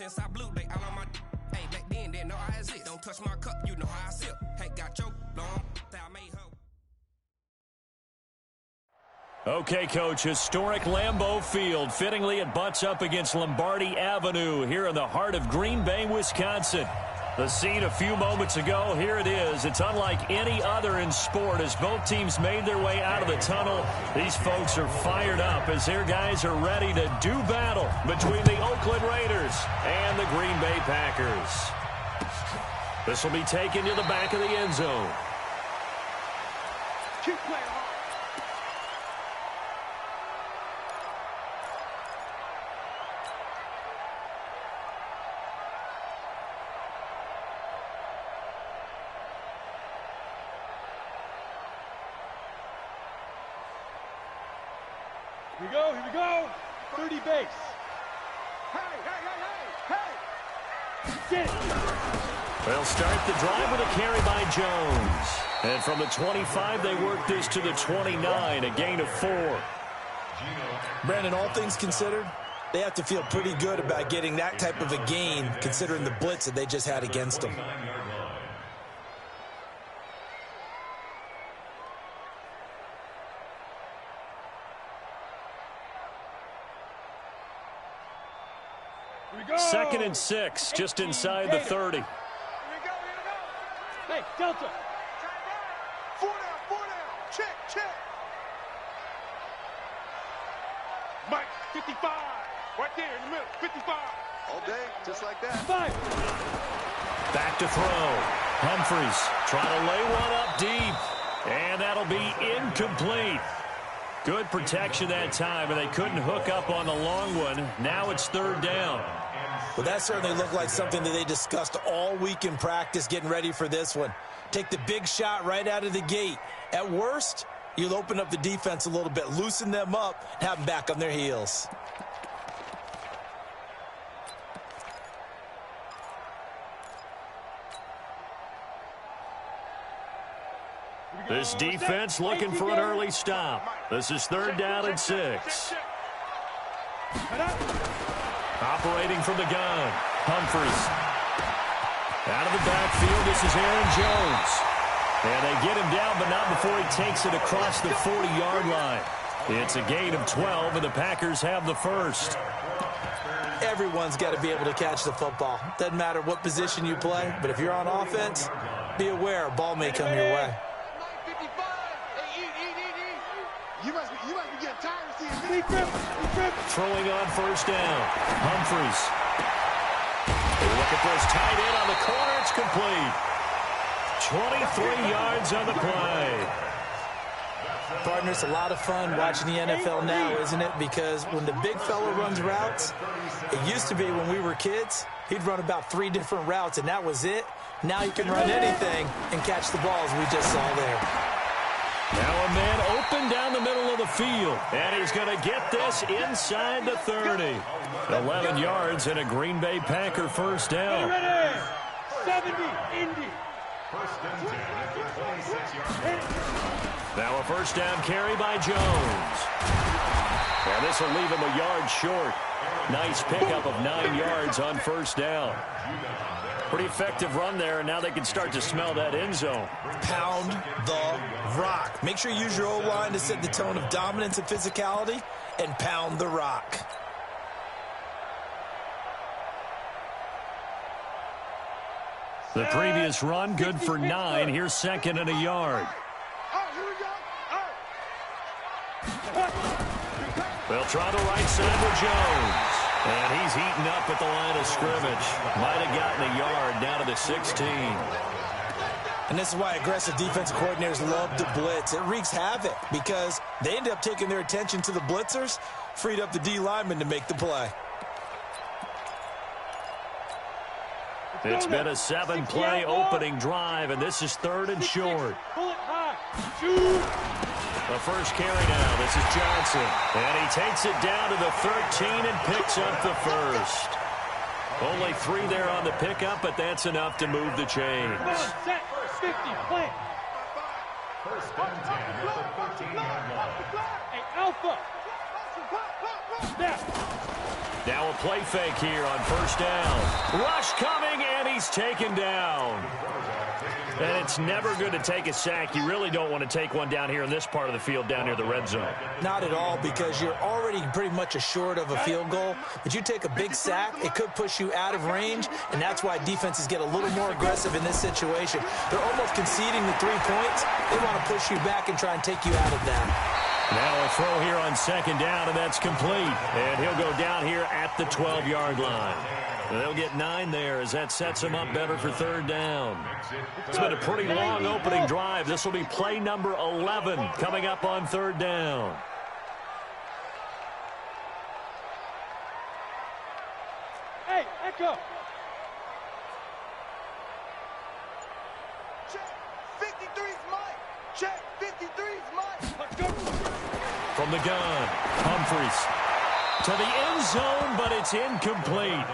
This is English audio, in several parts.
since I blew, they all on my. Hey, back then, they know I exist. Don't touch my cup, you know how I sip. Hey, got your long, I made her. Okay, Coach, historic Lambeau Field. Fittingly, it butts up against Lombardi Avenue here in the heart of Green Bay, Wisconsin. The scene a few moments ago, here it is. It's unlike any other in sport as both teams made their way out of the tunnel. These folks are fired up as their guys are ready to do battle between the Oakland Raiders and the Green Bay Packers. This will be taken to the back of the end zone. Keep playing hard. Here we go. 30 base. Hey. Get it. They'll start the drive with a carry by Jones. And from the 25, they work this to the 29, a gain of 4. Brandon, all things considered, they have to feel pretty good about getting that type of a gain considering the blitz that they just had against them. Second and 6, just inside the 30. Here we go. Hey, Delta. 4 down. Check. Mike, 55. Right there in the middle, 55. All day, just like that. 5. Back to throw. Humphries trying to lay one up deep. And that'll be incomplete. Good protection that time, and they couldn't hook up on the long one. Now it's 3rd down. Well, that certainly looked like something that they discussed all week in practice getting ready for this one. Take the big shot right out of the gate. At worst, you'll open up the defense a little bit, loosen them up, and have them back on their heels. This defense looking for an early stop. This is 3rd down and 6. Operating from the gun, Humphries. Out of the backfield, this is Aaron Jones. And they get him down, but not before he takes it across the 40-yard line. It's a gain of 12, and the Packers have the first. Everyone's got to be able to catch the football. Doesn't matter what position you play, but if you're on offense, be aware a ball may come your way. You must be getting tired of seeing me. Throwing on 1st down. Humphries. Look at this, tight end on the corner. It's complete. 23 yards on the play. Partner, it's a lot of fun watching the NFL now, isn't it? Because when the big fella runs routes, it used to be when we were kids, he'd run about 3 different routes, and that was it. Now he can run anything and catch the balls we just saw there. Now a man open down the middle of the field. And he's going to get this inside the 30. 11 yards and a Green Bay Packer 1st down. Ready. 70, Indy. Now a 1st down carry by Jones. And this will leave him a yard short. Nice pickup of 9 yards on 1st down. Pretty effective run there, and now they can start to smell that end zone. Pound the rock. Make sure you use your O-line to set the tone of dominance and physicality, and pound the rock. The previous run, good for 9. Here's 2nd and a yard. They'll try the right side with Jones. And he's heating up at the line of scrimmage. Might have gotten a yard down to the 16. And this is why aggressive defensive coordinators love to blitz. It wreaks havoc because they end up taking their attention to the blitzers, freed up the D lineman to make the play. It's been a 7-play opening drive, and this is 3rd and short. The first carry now. This is Johnson. And he takes it down to the 13 and picks up the first. Only 3 there on the pickup, but that's enough to move the chains. Set, 50, play. 1st and 10 at the 13-yard line. Hey, Alpha. Now a play fake here on first down. Rush coming, and he's taken down. And it's never good to take a sack. You really don't want to take one down here in this part of the field down near the red zone. Not at all, because you're already pretty much assured of a field goal. But you take a big sack, it could push you out of range, and that's why defenses get a little more aggressive in this situation. They're almost conceding the 3 points. They want to push you back and try and take you out of that. Now a throw here on second down, and that's complete. And he'll go down here at the 12-yard line. They'll get 9 there as that sets him up better for third down. It's been a pretty long opening drive. This will be play number 11 coming up on third down. Hey, echo. Check. 53's Mike. Check. 53's Mike. Let's go. From the gun, Humphries to the end zone, but it's incomplete.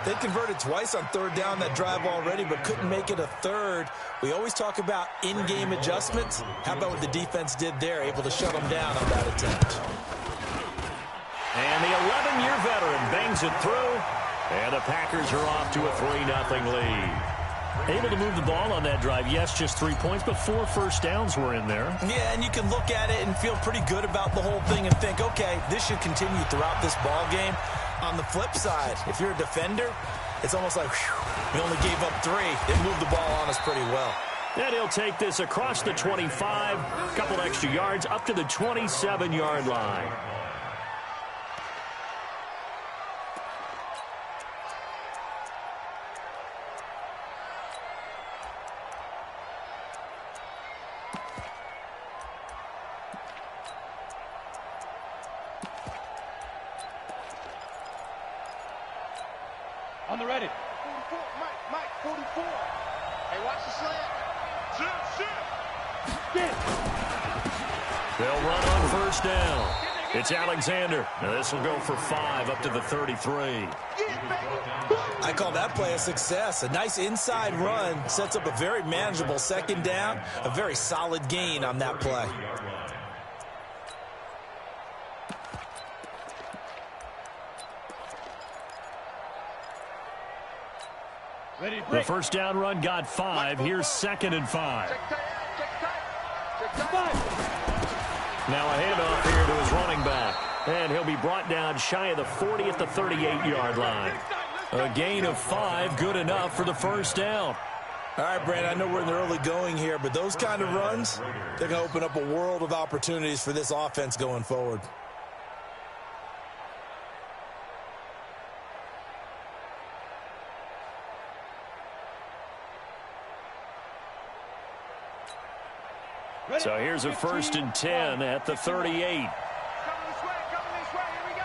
They converted twice on third down that drive already, but couldn't make it a third. We always talk about in-game adjustments. How about what the defense did there, able to shut them down on that attempt. And the 11-year veteran bangs it through, and the Packers are off to a 3-0 lead. Able to move the ball on that drive. Yes, just 3 points, but 4 first downs were in there. Yeah, and you can look at it and feel pretty good about the whole thing and think, okay, this should continue throughout this ball game. On the flip side, if you're a defender, it's almost like, whew, we only gave up 3. They moved the ball on us pretty well. And he'll take this across the 25, a couple extra yards, up to the 27-yard line. On the ready. 44, Mike, 44. Hey, watch the slant. Shit. They'll run on first down. It's Alexander. Now this will go for 5 up to the 33. I call that play a success. A nice inside run sets up a very manageable second down. A very solid gain on that play. The first down run got 5. Here's 2nd and 5. Now a handoff here to his running back. And he'll be brought down shy of the 40 at the 38-yard line. A gain of 5, good enough for the first down. All right, Brandon, I know we're in the early going here, but those kind of runs, they're going to open up a world of opportunities for this offense going forward. So here's a 1st and 10 at the 38. Coming this way, here we go.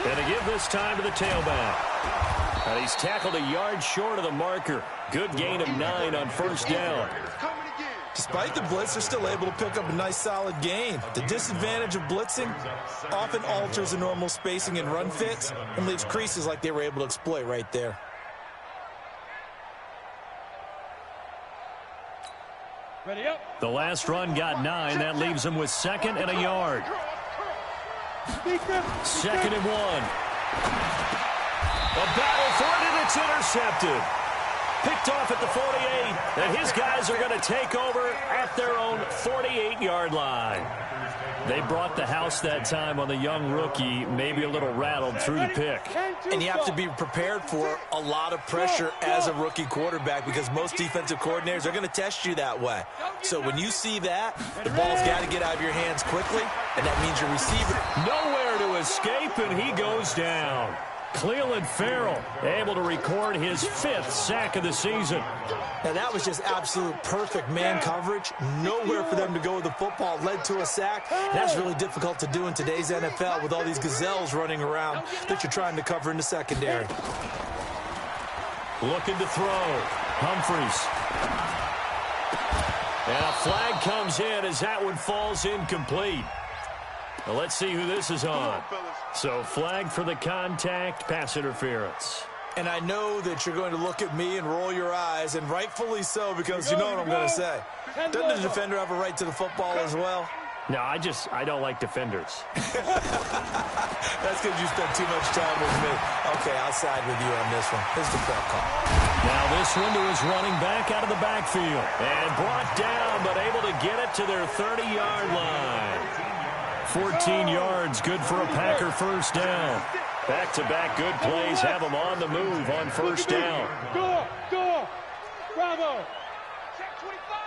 And to give this time to the tailback. And he's tackled a yard short of the marker. Good gain of 9 on first down. Despite the blitz, they're still able to pick up a nice solid gain. The disadvantage of blitzing often alters the normal spacing and run fits and leaves creases like they were able to exploit right there. Ready up. The last run got 9. That leaves him with 2nd and a yard. 2nd and 1. A battle for it, and it's intercepted. Picked off at the 48, and his guys are going to take over at their own 48-yard line. They brought the house that time on the young rookie, maybe a little rattled through the pick. And you have to be prepared for a lot of pressure as a rookie quarterback because most defensive coordinators are going to test you that way. So when you see that, the ball's got to get out of your hands quickly, and that means your receiver. Nowhere to escape, and he goes down. Cleveland Farrell able to record his 5th sack of the season. Now that was just absolute perfect man coverage. Nowhere for them to go with the football. Led to a sack. That's really difficult to do in today's NFL with all these gazelles running around that you're trying to cover in the secondary. Looking to throw. Humphries. And a flag comes in as that one falls incomplete. Well, let's see who this is on. So flag for the contact, pass interference. And I know that you're going to look at me and roll your eyes, and rightfully so, because you know what I'm going to say. Doesn't the defender have a right to the football as well? No, I don't like defenders. That's because you spent too much time with me. Okay, I'll side with you on this one. Here's the prep call. Now this window is running back out of the backfield. And brought down, but able to get it to their 30-yard line. 14 yards, good for a Packer first down. Back-to-back good plays have them on the move on first down. Go! Bravo! Check 25!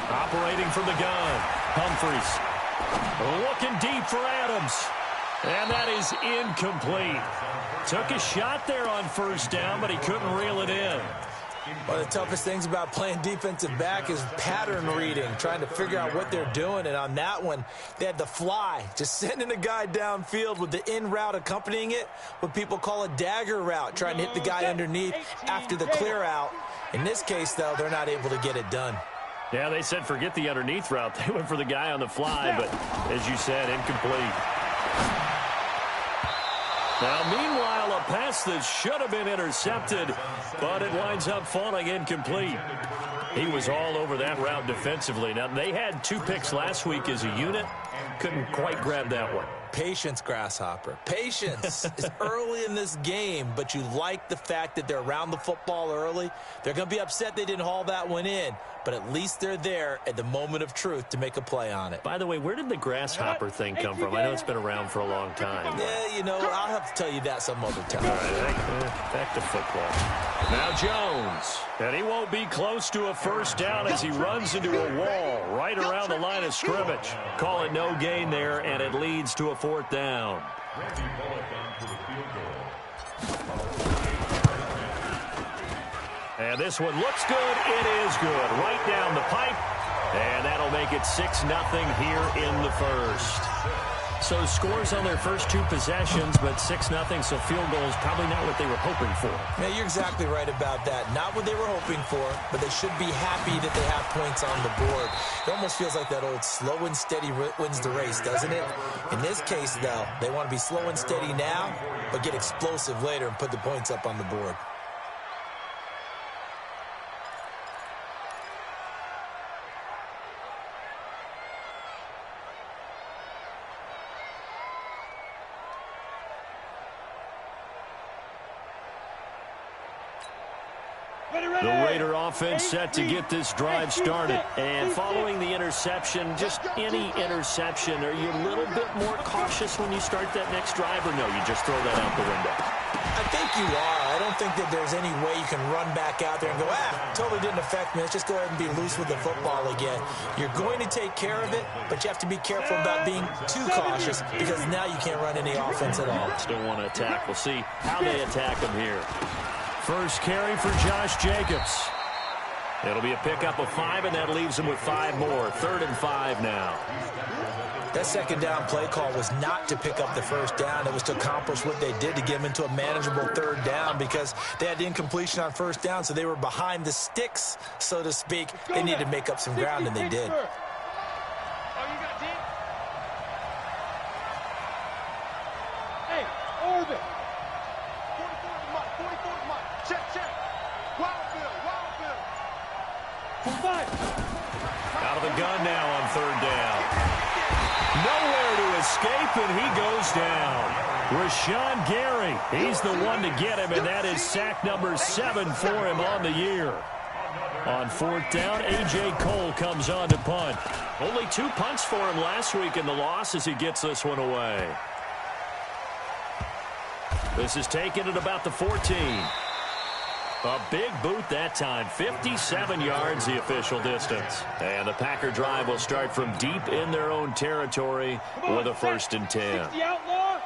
Operating from the gun, Humphries. Looking deep for Adams. And that is incomplete. Took a shot there on first down, but he couldn't reel it in. One of the toughest things about playing defensive back is pattern reading, trying to figure out what they're doing. And on that one, they had the fly, just sending a guy downfield with the in route accompanying it, what people call a dagger route, trying to hit the guy underneath after the clear out. In this case, though, they're not able to get it done. Yeah, they said forget the underneath route. They went for the guy on the fly, but as you said, incomplete. Now, meanwhile, a pass that should have been intercepted, but it winds up falling incomplete. He was all over that route defensively. Now, they had 2 picks last week as a unit. Couldn't quite grab that one. Patience, Grasshopper. Patience is early in this game, but you like the fact that they're around the football early. They're going to be upset they didn't haul that one in, but at least they're there at the moment of truth to make a play on it. By the way, where did the grasshopper thing come from? I know it's been around for a long time. Yeah, you know, I'll have to tell you that some other time. All right, back to football. Now Jones, and he won't be close to a first down as he runs into a wall right around the line of scrimmage. Call it no gain there, and it leads to a 4th down. And this one looks good. It is good. Right down the pipe. And that'll make it 6-0 here in the first. So scores on their first 2 possessions, but 6-0, so field goal is probably not what they were hoping for. Yeah, you're exactly right about that. Not what they were hoping for, but they should be happy that they have points on the board. It almost feels like that old slow and steady wins the race, doesn't it? In this case, though, they want to be slow and steady now, but get explosive later and put the points up on the board. The Raider offense set to get this drive started. And following the interception, just any interception, are you a little bit more cautious when you start that next drive, or no, you just throw that out the window? I think you are. I don't think that there's any way you can run back out there and go, totally didn't affect me. Let's just go ahead and be loose with the football again. You're going to take care of it, but you have to be careful about being too cautious because now you can't run any offense at all. Still want to attack. We'll see how they attack them here. First carry for Josh Jacobs. It'll be a pickup of 5, and that leaves him with 5 more. 3rd and 5 now. That second down play call was not to pick up the first down. It was to accomplish what they did to get them into a manageable 3rd down because they had incompletion on first down, so they were behind the sticks, so to speak. They needed to make up some ground, and they did. Hey, Orbit. 44 to Mike. Check. Wild Bill. Out of the gun now on 3rd down. Nowhere to escape, and he goes down. Rashawn Gary, he's the one to get him, and that is sack number 7 for him on the year. On 4th down, A.J. Cole comes on to punt. Only 2 punts for him last week in the loss as he gets this one away. This is taken at about the 14. A big boot that time. 57 yards the official distance. And the Packer drive will start from deep in their own territory with a 1st and 10. The outlaw.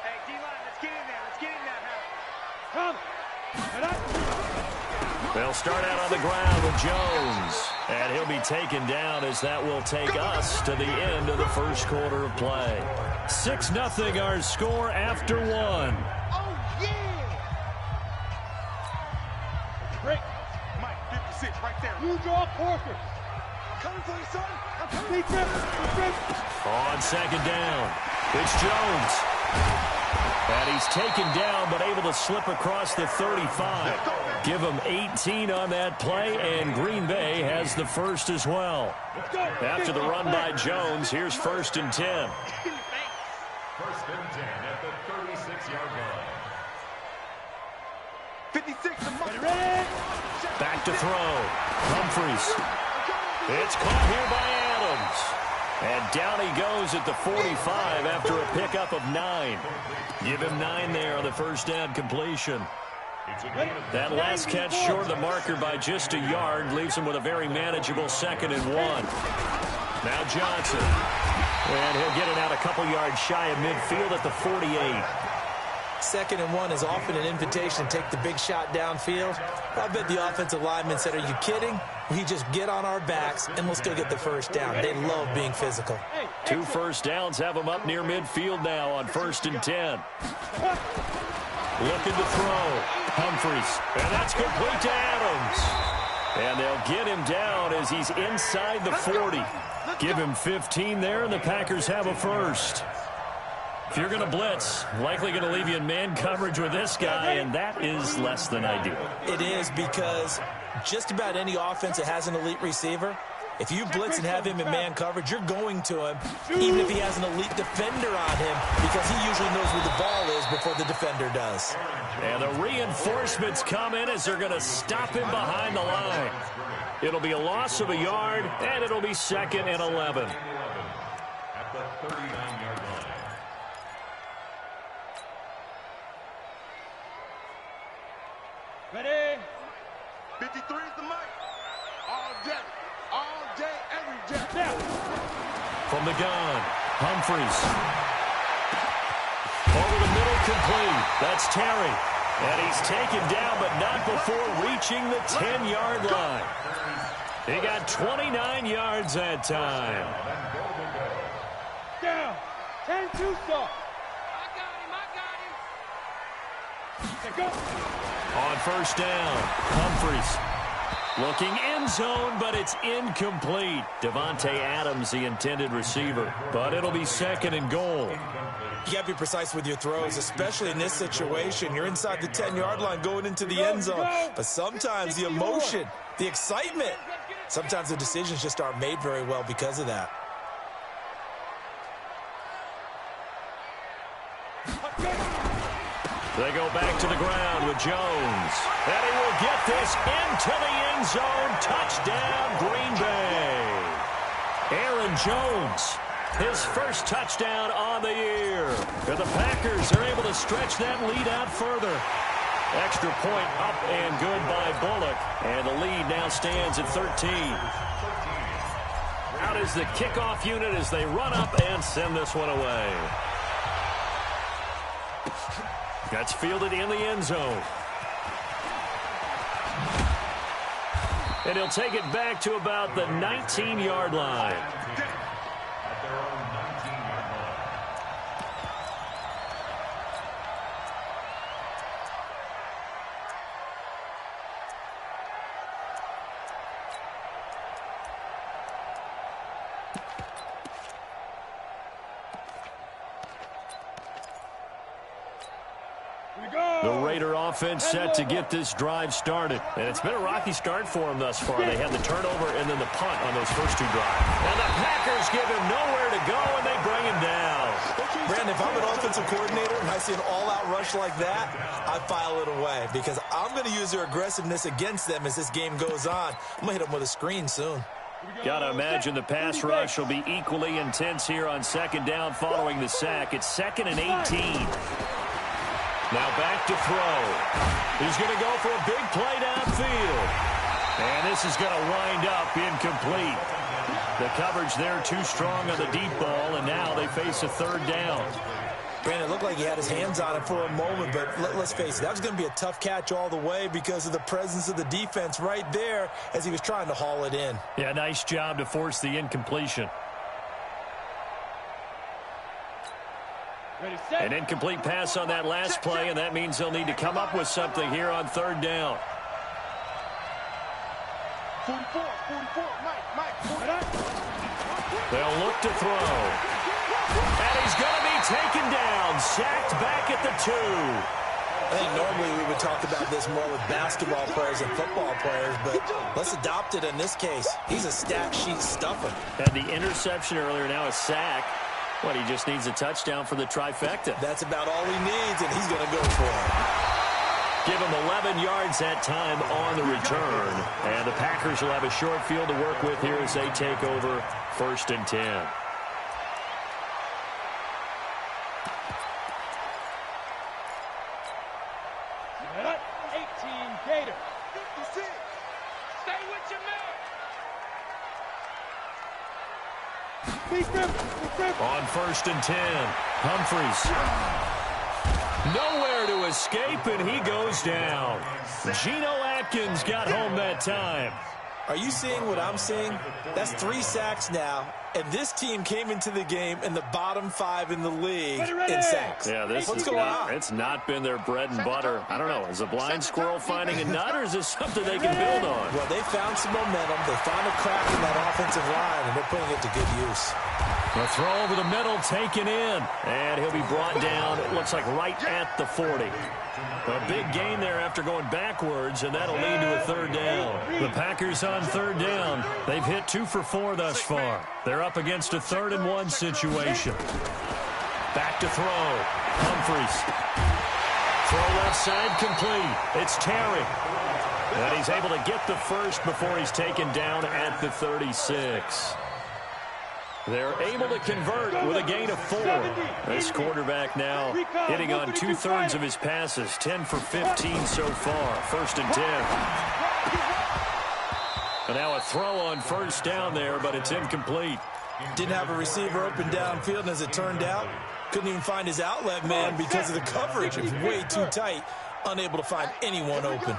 Hey, D-line, let's get in there. Come. They'll start out on the ground with Jones. And he'll be taken down as that will take us to the end of the first quarter of play. 6-0 our score after 1. Break. Mike, 56, right there. You draw Corker. I'm coming for you, son. I'm coming. Big grip. On 2nd down, it's Jones. And he's taken down, but able to slip across the 35. Give him 18 on that play, and Green Bay has has the first as well. After the run by Jones, here's 1st and 10. 1st and 10 at the 36-yard line. 56. Back to throw. Humphries. It's caught here by Adams. And down he goes at the 45 after a pickup of 9. Give him 9 there on the first down completion. That last catch short of the marker by just a yard leaves him with a very manageable 2nd and 1. Now Johnson. And he'll get it out a couple yards shy of midfield at the 48. 2nd and 1 is often an invitation to take the big shot downfield. I bet the offensive lineman said, are you kidding? We just get on our backs and we'll still get the first down. They love being physical. 2 first downs have them up near midfield now on 1st and 10. Looking to throw. Humphries. And that's complete to Adams. And they'll get him down as he's inside the 40. Give him 15 there, and the Packers have a first. If you're going to blitz, likely going to leave you in man coverage with this guy, and that is less than ideal. It is, because just about any offense that has an elite receiver, if you blitz and have him in man coverage, you're going to him, even if he has an elite defender on him, because he usually knows where the ball is before the defender does. And the reinforcements come in as they're going to stop him behind the line. It'll be a loss of a yard, and it'll be 2nd and 11. At the 39-yard line. Ready? 53 is the mic. All day. All day, every day. From the gun, Humphries. Over the middle, complete. That's Terry. And he's taken down, but not before reaching the 10-yard line. He got 29 yards that time. Down. 10-2 stop. I got him. Go. On first down, Humphries. Looking end zone, but it's incomplete. Devontae Adams, the intended receiver. But it'll be 2nd and goal. You got to be precise with your throws, especially in this situation. You're inside the 10-yard line going into the end zone. But sometimes the emotion, the excitement, sometimes the decisions just aren't made very well because of that. They go back to the ground with Jones. And he will get this into the end zone. Touchdown, Green Bay. Aaron Jones, his first touchdown on the year. And the Packers are able to stretch that lead out further. Extra point up and good by Bullock. And the lead now stands at 13. Out is the kickoff unit as they run up and send this one away. That's fielded in the end zone. And he'll take it back to about the 19-yard line. At their own 19-yard line. The Raider offense set to get this drive started. And it's been a rocky start for them thus far. They had the turnover and then the punt on those first 2 drives. And the Packers give him nowhere to go, and they bring him down. Brandon, if I'm an offensive coordinator and I see an all-out rush like that, I file it away because I'm going to use their aggressiveness against them as this game goes on. I'm going to hit them with a screen soon. Got to imagine the pass rush will be equally intense here on 2nd down following the sack. It's 2nd and 18. Now back to throw. He's going to go for a big play downfield. And this is going to wind up incomplete. The coverage there too strong on the deep ball, and now they face a 3rd down. Brandon, it looked like he had his hands on it for a moment, but let's face it, that was going to be a tough catch all the way because of the presence of the defense right there as he was trying to haul it in. Yeah, nice job to force the incompletion. An incomplete pass on that last play, and that means they'll need to come up with something here on 3rd down. 44, Mike, 44. They'll look to throw. And he's going to be taken down, sacked back at the 2. I think normally we would talk about this more with basketball players and football players, but let's adopt it in this case. He's a stat sheet stuffer. Had the interception earlier, now a sack. He just needs a touchdown for the trifecta. That's about all he needs, and he's going to go for it. Give him 11 yards that time on the return. And the Packers will have a short field to work with here as they take over 1st and 10. On 1st and 10, Humphries. Nowhere to escape, and he goes down. Geno Atkins got home that time. Are you seeing what I'm seeing? That's 3 sacks now, and this team came into the game in the bottom 5 in the league in sacks. Yeah, what's going on? It's not been their bread and butter. I don't know. Is a blind squirrel finding a nut, or is this something they can build on? Well, they found some momentum. They found a crack in that offensive line, and they're putting it to good use. The throw over the middle taken in, and he'll be brought down, it looks like right at the 40. A big gain there after going backwards, and that'll lead to a 3rd down. The Packers on 3rd down. They've hit 2 for 4 thus far. They're up against a 3rd and 1 situation. Back to throw. Humphries. Throw left side complete. It's Terry. And he's able to get the first before he's taken down at the 36. They're able to convert with a gain of 4. This quarterback now hitting on 2/3 of his passes, 10 for 15 so far. 1st and 10. And now a throw on 1st down there, but it's incomplete. Didn't have a receiver open downfield, and as it turned out, couldn't even find his outlet man because of the coverage. It was way too tight, unable to find anyone open.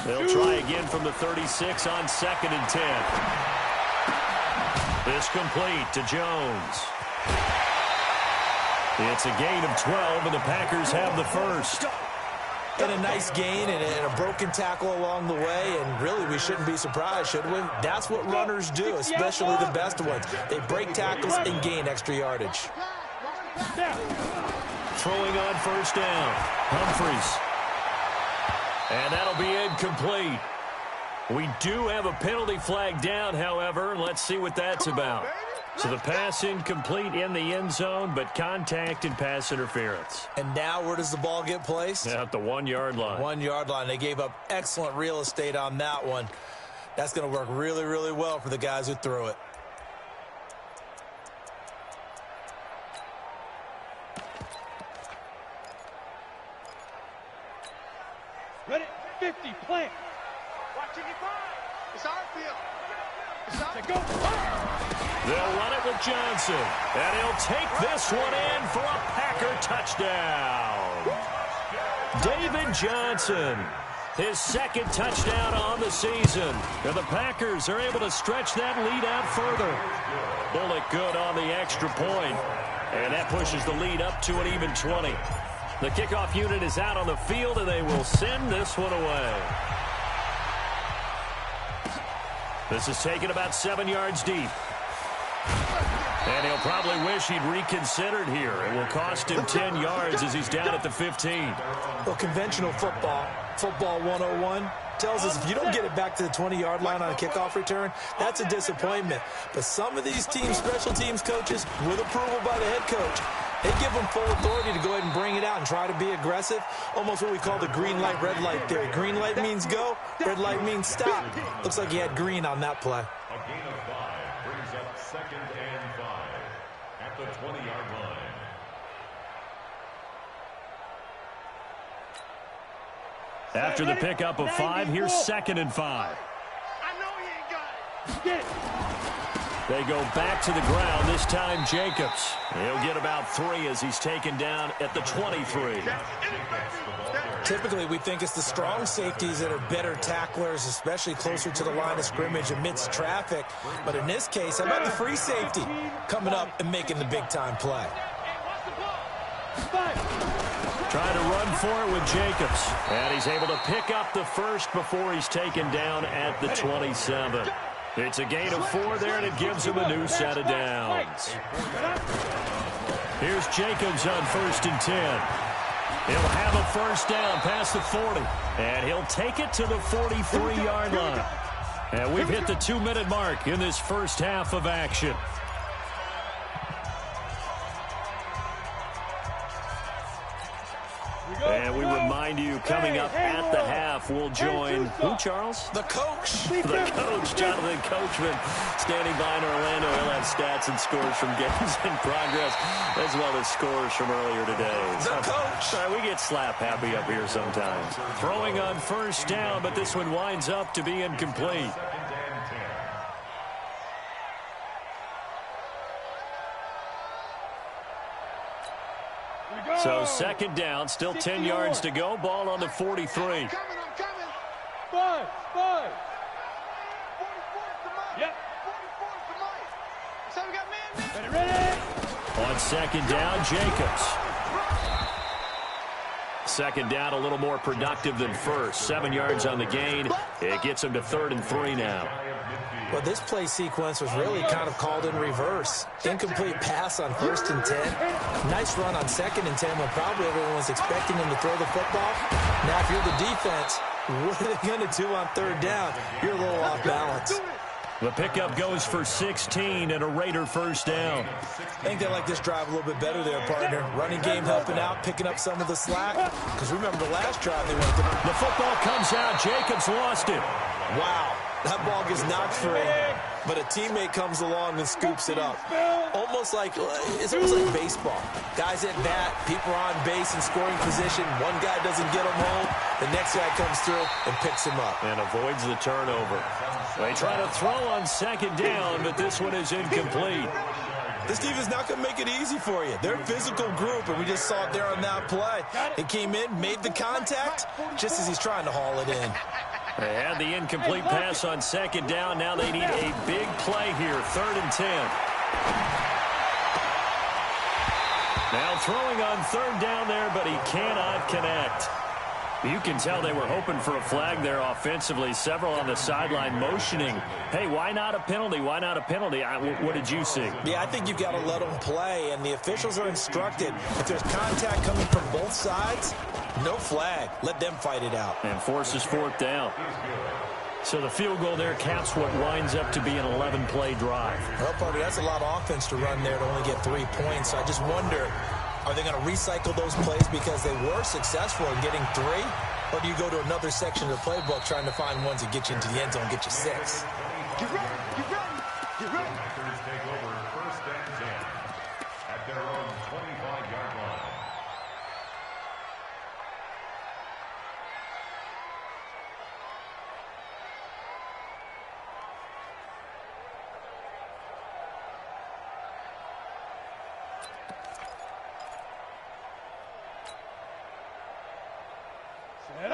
They'll try again from the 36 on 2nd and 10. This complete to Jones. It's a gain of 12, and the Packers have the first. And a nice gain and a broken tackle along the way, and really we shouldn't be surprised, should we? That's what runners do, especially the best ones. They break tackles and gain extra yardage. Throwing on 1st down. Humphries. And that'll be incomplete. We do have a penalty flag down, however. Let's see what that's about. So the pass incomplete in the end zone, but contact and pass interference. And now where does the ball get placed? At the 1-yard line. 1-yard line. They gave up excellent real estate on that one. That's going to work really, really well for the guys who threw it. Ready, 50, plant. It's our field. It's our Go. They'll run it with Johnson. And he'll take this one in for a Packer touchdown. David Johnson, his 2nd touchdown on the season. And the Packers are able to stretch that lead out further. Bullock good on the extra point. And that pushes the lead up to an even 20. The kickoff unit is out on the field, and they will send this one away. This is taken about 7 yards deep. And he'll probably wish he'd reconsidered here. It will cost him 10 yards as he's down at the 15. Well, conventional football 101, tells us if you don't get it back to the 20-yard line on a kickoff return, that's a disappointment. But some of these teams, special teams coaches, with approval by the head coach, they give them full authority to go ahead and bring it out and try to be aggressive. Almost what we call the green light, red light theory. Green light means go, red light means stop. Looks like he had green on that play. A gain of 5 brings up 2nd and 5 at the 20-yard line. After the pickup of 5, here's 2nd and 5. I know he ain't got it. Get it. They go back to the ground, this time Jacobs. He'll get about 3 as he's taken down at the 23. Typically, we think it's the strong safeties that are better tacklers, especially closer to the line of scrimmage amidst traffic. But in this case, how about the free safety coming up and making the big-time play? Trying to run for it with Jacobs. And he's able to pick up the first before he's taken down at the 27. It's a gain of 4 there, and it gives him a new set of downs. Here's Jacobs on 1st and 10. He'll have a first down past the 40. And he'll take it to the 43-yard line. And we've hit the 2-minute mark in this first half of action. And we remind you, coming up at the half, we'll join who, Charles? The coach. The coach, Jonathan Coachman, standing by in Orlando. He'll have stats and scores from games in progress, as well as scores from earlier today. The coach. We get slap happy up here sometimes. Throwing on first down, but this one winds up to be incomplete. So second down, still 10 yards to go. Ball on the 43. I'm coming. Five. 44 Yep. 44 So we got man. Ready. On second down, Jacobs. Second down, a little more productive than first. 7 yards on the gain. It gets him to 3rd and 3 now. Well, this play sequence was really kind of called in reverse. Incomplete pass on 1st and 10. Nice run on 2nd and 10 when probably everyone was expecting him to throw the football. Now, if you're the defense, what are they going to do on 3rd down? You're a little off balance. The pickup goes for 16 and a Raider first down. I think they like this drive a little bit better there, partner. Running game helping out, picking up some of the slack. Because remember the last drive they went through. The football comes out. Jacobs lost it. Wow. That ball gets knocked free, but a teammate comes along and scoops it up. It's almost like baseball. Guys at bat, people are on base in scoring position. One guy doesn't get him home. The next guy comes through and picks him up. And avoids the turnover. They try to throw on second down, but this one is incomplete. This defense is not going to make it easy for you. They're a physical group, and we just saw it there on that play. It came in, made the contact, just as he's trying to haul it in. They had the incomplete pass on second down. Now they need a big play here, 3rd and 10. Now throwing on 3rd down there, but he cannot connect. You can tell they were hoping for a flag there offensively. Several on the sideline motioning, hey, why not a penalty? Why not a penalty? What did you see? Yeah, I think you've got to let them play, and the officials are instructed. If there's contact coming from both sides, no flag. Let them fight it out. And forces 4th down. So the field goal there caps what winds up to be an 11-play drive. Well, partner, that's a lot of offense to run there to only get 3 points. So I just wonder, are they going to recycle those plays because they were successful in getting 3? Or do you go to another section of the playbook trying to find ones that get you into the end zone and get you 6? Get ready. Packers take over 1st and 10 at their own 25-yard line.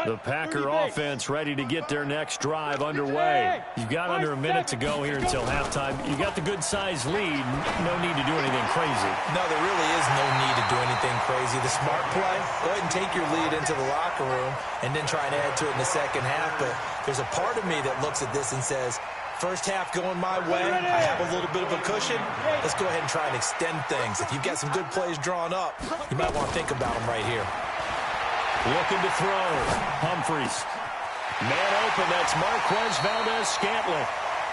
The Packer offense ready to get their next drive underway. You've got under a minute to go here until halftime. You got the good-sized lead. No need to do anything crazy. No, there really is no need to do anything crazy. The smart play, go ahead and take your lead into the locker room and then try and add to it in the second half. But there's a part of me that looks at this and says, first half going my way, I have a little bit of a cushion. Let's go ahead and try and extend things. If you've got some good plays drawn up, you might want to think about them right here. Looking to throw. Humphreys. Man open. That's Marquez Valdez-Scantling.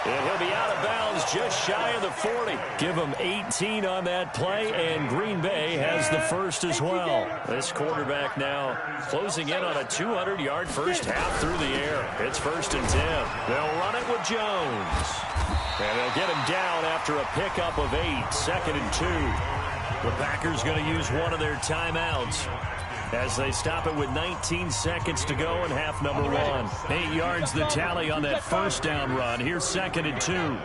And he'll be out of bounds just shy of the 40. Give him 18 on that play, and Green Bay has the first as well. This quarterback now closing in on a 200-yard first half through the air. It's 1st and 10. They'll run it with Jones. And they'll get him down after a pickup of 8. 2nd and 2. The Packers going to use one of their timeouts as they stop it with 19 seconds to go in half number 1. 8 yards the tally on that first down run. Here's 2nd and 2.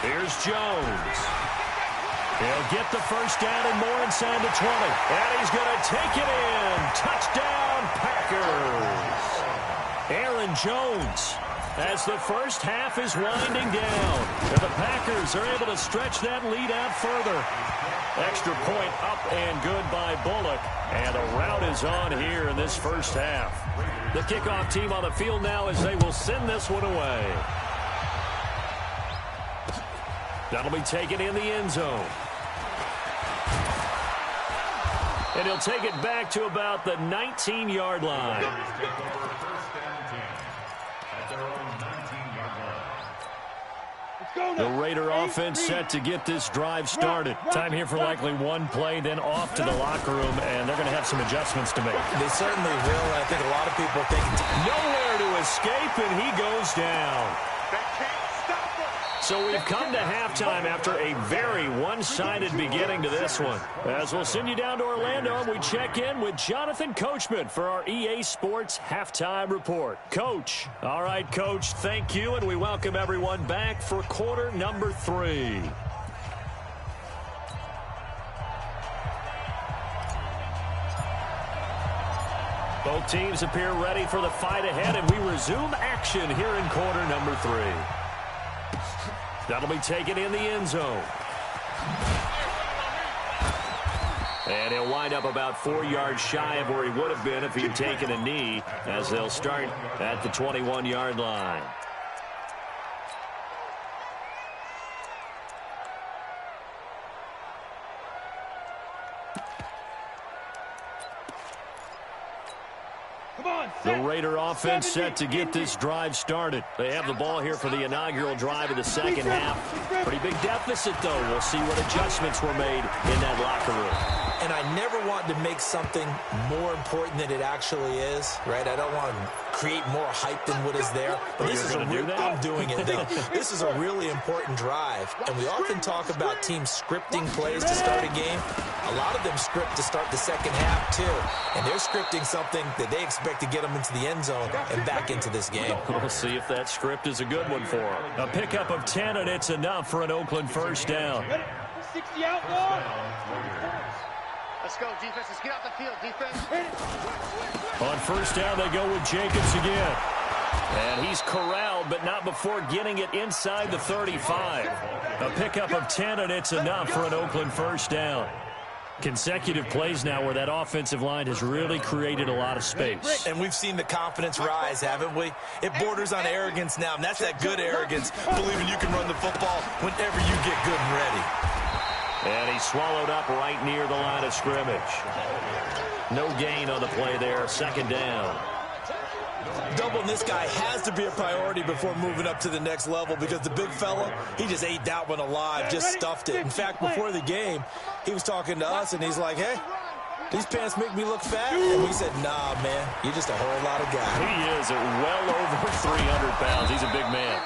Here's Jones. He'll get the first down and more inside the 20. And he's going to take it in. Touchdown, Packers. Aaron Jones, as the first half is winding down. And the Packers are able to stretch that lead out further. Extra point up and good by Bullock. And the rout is on here in this first half. The kickoff team on the field now as they will send this one away. That'll be taken in the end zone. And he'll take it back to about the 19-yard line. Take over first and 10 at their own 19-yard line. The Raider offense set to get this drive started. Time here for likely one play, then off to the locker room, and they're going to have some adjustments to make. They certainly will, and I think a lot of people think nowhere to escape, and he goes down. They can't stop him. So we've come to halftime after a very one-sided beginning to this one. As we'll send you down to Orlando, and we check in with Jonathan Coachman for our EA Sports Halftime Report. Coach. All right, Coach, thank you, and we welcome everyone back for quarter number 3. Both teams appear ready for the fight ahead, and we resume action here in quarter number 3. That'll be taken in the end zone. And he'll wind up about 4 yards shy of where he would have been if he had taken a knee, as they'll start at the 21-yard line. The Raider offense set to get this drive started. They have the ball here for the inaugural drive of the second half. Pretty big deficit, though. We'll see what adjustments were made in that locker room. And I never want to make something more important than it actually is, right? I don't want to create more hype than what is there. But this is I'm doing it, though. This is a really important drive. And we often talk about teams scripting plays to start a game. A lot of them script to start the second half, too. And they're scripting something that they expect to get them into the end zone and back into this game. We'll see if that script is a good one for them. A pickup of 10, and it's enough for an Oakland first down. 60 out, ball. Let's go, defense. Let's get out the field, defense. On first down, they go with Jacobs again. And he's corralled, but not before getting it inside the 35. A pickup of 10, and it's enough for an Oakland first down. Consecutive plays now where that offensive line has really created a lot of space. And we've seen the confidence rise, haven't we? It borders on arrogance now, and that's that good arrogance, believing you can run the football whenever you get good and ready. And he's swallowed up right near the line of scrimmage. No gain on the play there, second down. Doubling this guy has to be a priority before moving up to the next level, because the big fella, he just ate that one alive, just stuffed it. In fact, before the game, he was talking to us, and he's like, hey, these pants make me look fat? And we said, nah, man, you're just a whole lot of guy. He is at well over 300 pounds. He's a big man.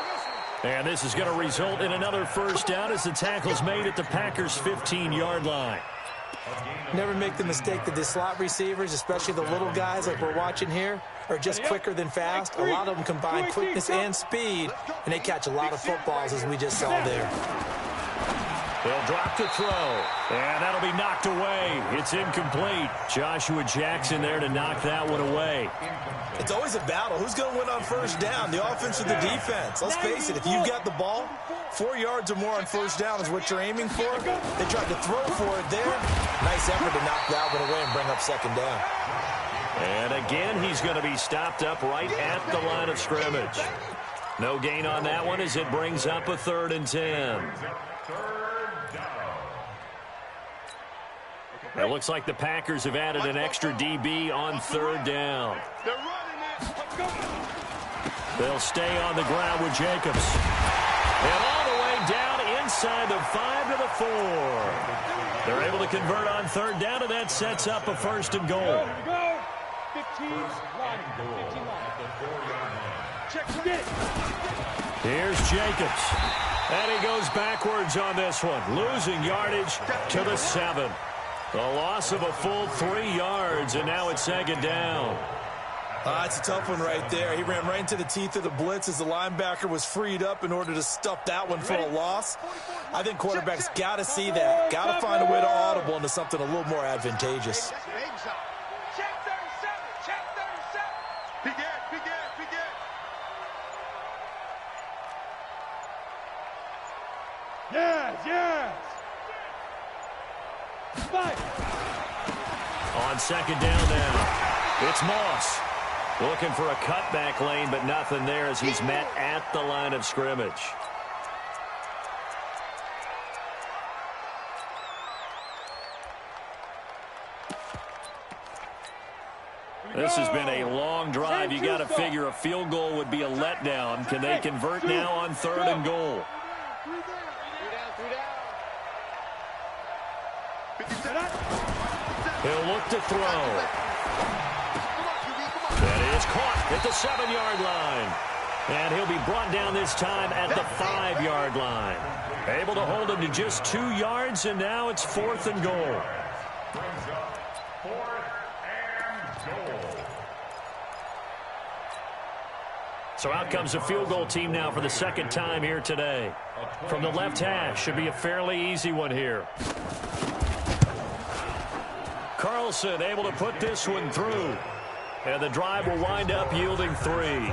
And this is going to result in another first down as the tackle's made at the Packers' 15-yard line. Never make the mistake that the slot receivers, especially the little guys like we're watching here, are just quicker than fast. A lot of them combine quickness and speed, and they catch a lot of footballs, as we just saw there. They'll drop to throw, and that'll be knocked away. It's incomplete. Joshua Jackson there to knock that one away. It's always a battle. Who's going to win on first down, the offense or the defense? Let's face it, if you've got the ball, 4 yards or more on first down is what you're aiming for. They tried to throw for it there. Nice effort to knock that one away and bring up second down. And again, he's going to be stopped up right at the line of scrimmage. No gain on that one as it brings up a 3rd and 10. It looks like the Packers have added an extra DB on 3rd down. They'll stay on the ground with Jacobs. And all the way down inside the 5 to the 4. They're able to convert on 3rd down, and that sets up a 1st and goal. 15 line. Here's Jacobs. And he goes backwards on this one, losing yardage to the 7. A loss of a full 3 yards, and now it's 2nd down. It's a tough one right there. He ran right into the teeth of the blitz as the linebacker was freed up in order to stuff that one for a loss. I think quarterbacks got to see that. Got to find a way to audible into something a little more advantageous. Yes. On 2nd down now, it's Moss. Looking for a cutback lane, but nothing there as he's met at the line of scrimmage. This has been a long drive. You got to figure a field goal would be a letdown. Can they convert now on 3rd and goal? He'll look to throw. That is caught at the 7-yard line. And he'll be brought down this time at the 5-yard line. Able to hold him to just 2 yards, and now it's 4th and goal. Brings up 4th and goal. So out comes the field goal team now for the 2nd time here today. From the left hash, should be a fairly easy one here. Carlson able to put this one through. And the drive will wind up yielding 3.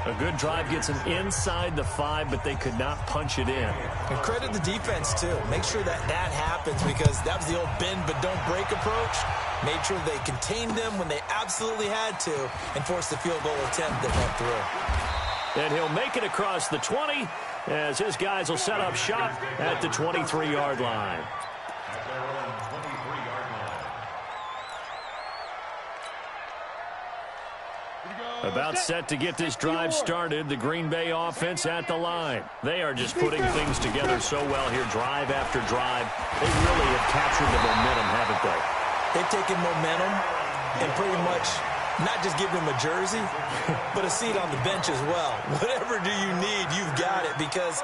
A good drive gets them inside the 5, but they could not punch it in. And credit the defense, too. Make sure that happens, because that was the old bend but don't break approach. Made sure they contained them when they absolutely had to and forced the field goal attempt that went through. And he'll make it across the 20 as his guys will set up shop at the 23-yard line. At their own 23-yard line. About set to get this drive started, the Green Bay offense at the line. They are just putting things together so well here, drive after drive. They really have captured the momentum, haven't they? They've taken momentum and pretty much not just give him a jersey, but a seat on the bench as well. Whatever do you need, you've got it, because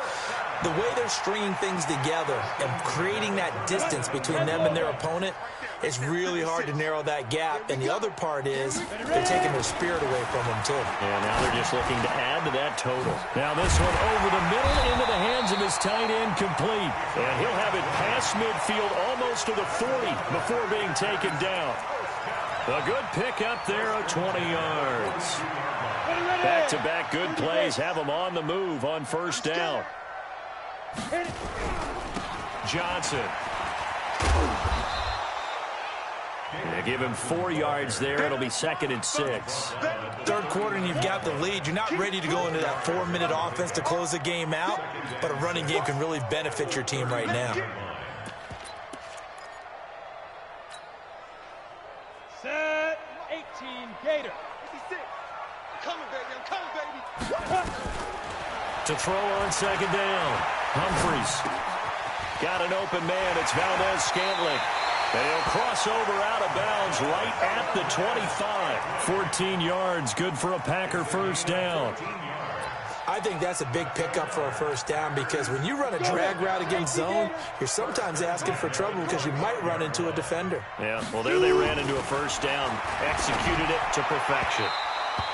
the way they're stringing things together and creating that distance between them and their opponent, it's really hard to narrow that gap. And the other part is they're taking their spirit away from them, too. And now they're just looking to add to that total. Now this one over the middle into the hands of his tight end, complete. And he'll have it past midfield almost to the 40 before being taken down. A good pick up there at 20 yards. Back-to-back good plays have them on the move on 1st down. Johnson. They give him 4 yards there. It'll be 2nd and 6. 3rd quarter and you've got the lead. You're not ready to go into that 4-minute offense to close the game out, but a running game can really benefit your team right now. Set 18 Gator. 56. I'm coming, baby. I'm coming, baby. To throw on 2nd down. Humphreys. Got an open man. It's Valdez-Scantling. And he'll cross over out of bounds right at the 25. 14 yards, good for a Packer 1st down. I think that's a big pickup for a 1st down, because when you run a drag route against zone, you're sometimes asking for trouble because you might run into a defender. Yeah, well, there they ran into a 1st down. Executed it to perfection.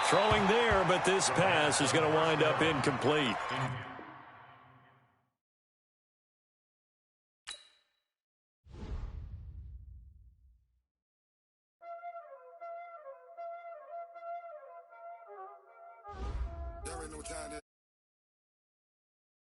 Throwing there, but this pass is going to wind up incomplete. There ain't no time